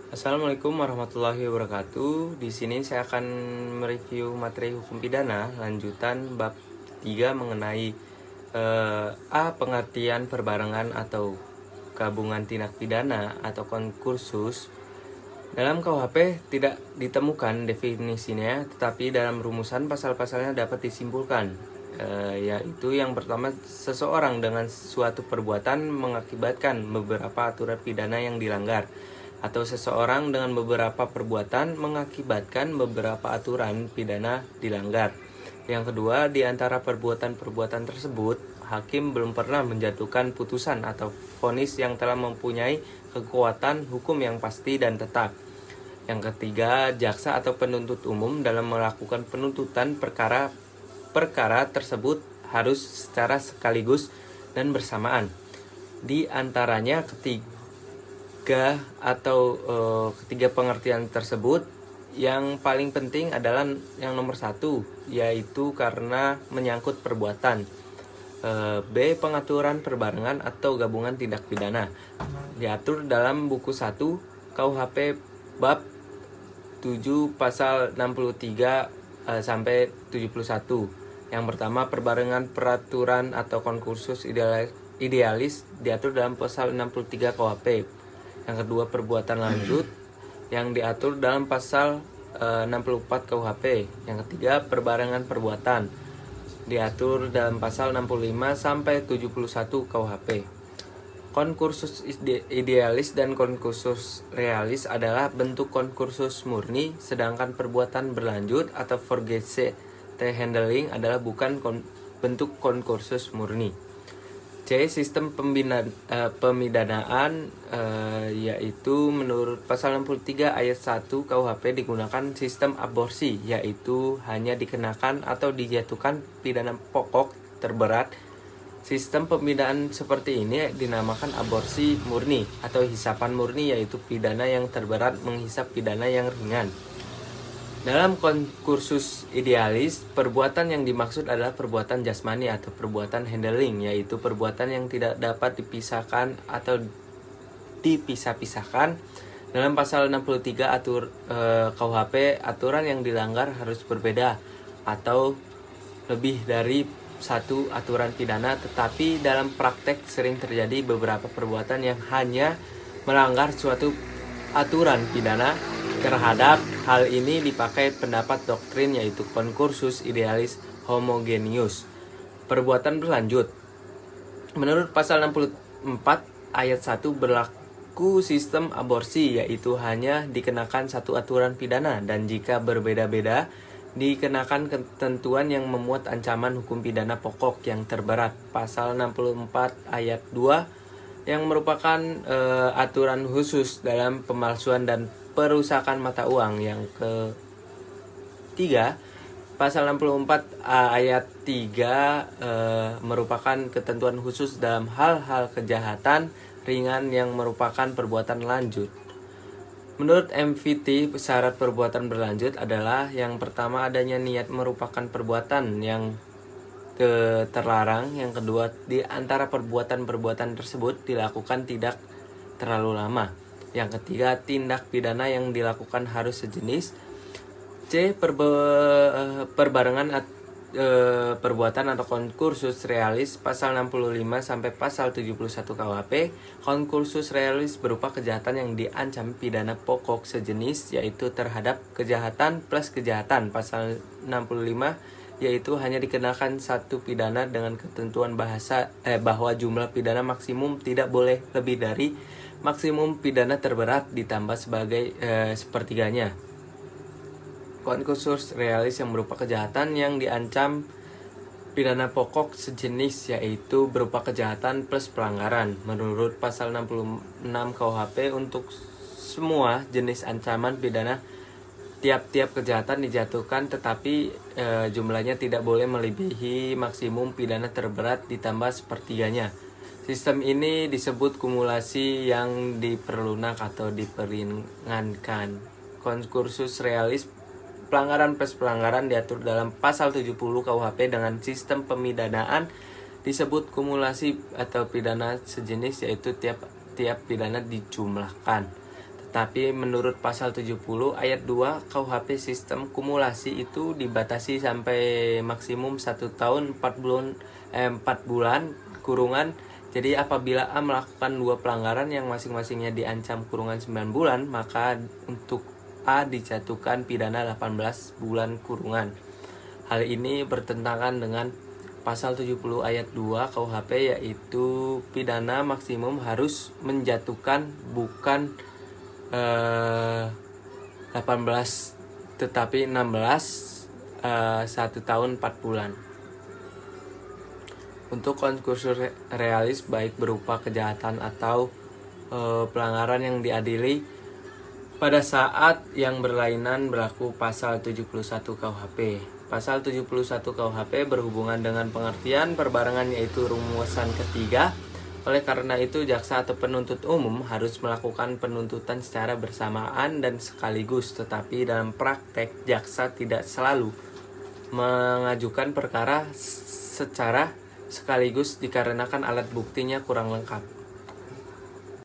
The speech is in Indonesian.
Assalamualaikum warahmatullahi wabarakatuh. Di sini saya akan mereview materi hukum pidana lanjutan bab 3 mengenai pengertian perbarengan atau gabungan tindak pidana atau konkursus. Dalam KUHP tidak ditemukan definisinya, tetapi dalam rumusan pasal-pasalnya dapat disimpulkan, yaitu yang pertama, seseorang dengan suatu perbuatan mengakibatkan beberapa aturan pidana yang dilanggar, atau seseorang dengan beberapa perbuatan mengakibatkan beberapa aturan pidana dilanggar. Yang kedua, di antara perbuatan-perbuatan tersebut, hakim belum pernah menjatuhkan putusan atau vonis yang telah mempunyai kekuatan hukum yang pasti dan tetap. Yang ketiga, jaksa atau penuntut umum dalam melakukan penuntutan perkara tersebut harus secara sekaligus dan bersamaan. Di antaranya ketiga pengertian tersebut, yang paling penting adalah yang nomor 1, yaitu karena menyangkut perbuatan. B. Pengaturan perbarengan atau gabungan tindak pidana diatur dalam buku 1 KUHP bab 7 pasal 63 sampai 71. Yang pertama, perbarengan peraturan atau konkursus idealis diatur dalam pasal 63 KUHP. Yang kedua, perbuatan lanjut yang diatur dalam pasal 64 KUHP. Yang ketiga, perbarengan perbuatan diatur dalam pasal 65 sampai 71 KUHP. Konkursus idealis dan konkursus realis adalah bentuk konkursus murni, sedangkan perbuatan berlanjut atau forgettable handling adalah bukan bentuk konkursus murni. C. Sistem pemidanaan, yaitu menurut pasal 63 ayat 1 KUHP digunakan sistem aborsi, yaitu hanya dikenakan atau dijatuhkan pidana pokok terberat. Sistem pemidanaan seperti ini dinamakan aborsi murni atau hisapan murni, yaitu pidana yang terberat menghisap pidana yang ringan. Dalam konkursus idealis, perbuatan yang dimaksud adalah perbuatan jasmani atau perbuatan handling, yaitu perbuatan yang tidak dapat dipisahkan atau dipisah-pisahkan. Dalam pasal 63 KUHP, aturan yang dilanggar harus berbeda atau lebih dari satu aturan pidana, tetapi dalam praktek sering terjadi beberapa perbuatan yang hanya melanggar suatu aturan pidana. Terhadap hal ini dipakai pendapat doktrin, yaitu konkursus idealis homogeneus. Perbuatan berlanjut. Menurut pasal 64 ayat 1 berlaku sistem aborsi, yaitu hanya dikenakan satu aturan pidana, dan jika berbeda-beda dikenakan ketentuan yang memuat ancaman hukum pidana pokok yang terberat. Pasal 64 ayat 2 yang merupakan aturan khusus dalam pemalsuan dan perusakan mata uang. Yang ketiga, pasal 64 ayat 3 merupakan ketentuan khusus dalam hal-hal kejahatan ringan yang merupakan perbuatan lanjut. Menurut MVT, syarat perbuatan berlanjut adalah yang pertama, adanya niat merupakan perbuatan yang terlarang. Yang kedua, di antara perbuatan-perbuatan tersebut dilakukan tidak terlalu lama. Yang ketiga, tindak pidana yang dilakukan harus sejenis. C. Perbarengan perbuatan atau konkursus realis, pasal 65 sampai pasal 71 KUHP. Konkursus realis berupa kejahatan yang diancam pidana pokok sejenis, yaitu terhadap kejahatan plus kejahatan. Pasal 65 yaitu hanya dikenakan satu pidana dengan ketentuan bahwa jumlah pidana maksimum tidak boleh lebih dari maksimum pidana terberat ditambah sebagai sepertiganya. Konkursus realis yang berupa kejahatan yang diancam pidana pokok sejenis, yaitu berupa kejahatan plus pelanggaran. Menurut pasal 66 KUHP, untuk semua jenis ancaman pidana tiap-tiap kejahatan dijatuhkan, tetapi jumlahnya tidak boleh melebihi maksimum pidana terberat ditambah sepertiganya. Sistem ini disebut kumulasi yang diperlunak atau diperingankan. Konkursus realis, pelanggaran plus pelanggaran diatur dalam pasal 70 KUHP dengan sistem pemidanaan disebut kumulasi atau pidana sejenis, yaitu tiap pidana dijumlahkan. Tapi menurut pasal 70 ayat 2 KUHP sistem kumulasi itu dibatasi sampai maksimum 1 tahun 4 bulan kurungan. Jadi apabila A melakukan 2 pelanggaran yang masing-masingnya diancam kurungan 9 bulan, maka untuk A dijatuhkan pidana 18 bulan kurungan. Hal ini bertentangan dengan pasal 70 ayat 2 KUHP, yaitu pidana maksimum harus menjatuhkan bukan 18 tetapi 16 1 tahun 4 bulan. Untuk konkursus realis baik berupa kejahatan atau pelanggaran yang diadili pada saat yang berlainan berlaku pasal 71 KUHP. Pasal 71 KUHP berhubungan dengan pengertian perbarengan, yaitu rumusan ketiga. Oleh karena itu, jaksa atau penuntut umum harus melakukan penuntutan secara bersamaan dan sekaligus, tetapi dalam praktek jaksa tidak selalu mengajukan perkara secara sekaligus dikarenakan alat buktinya kurang lengkap.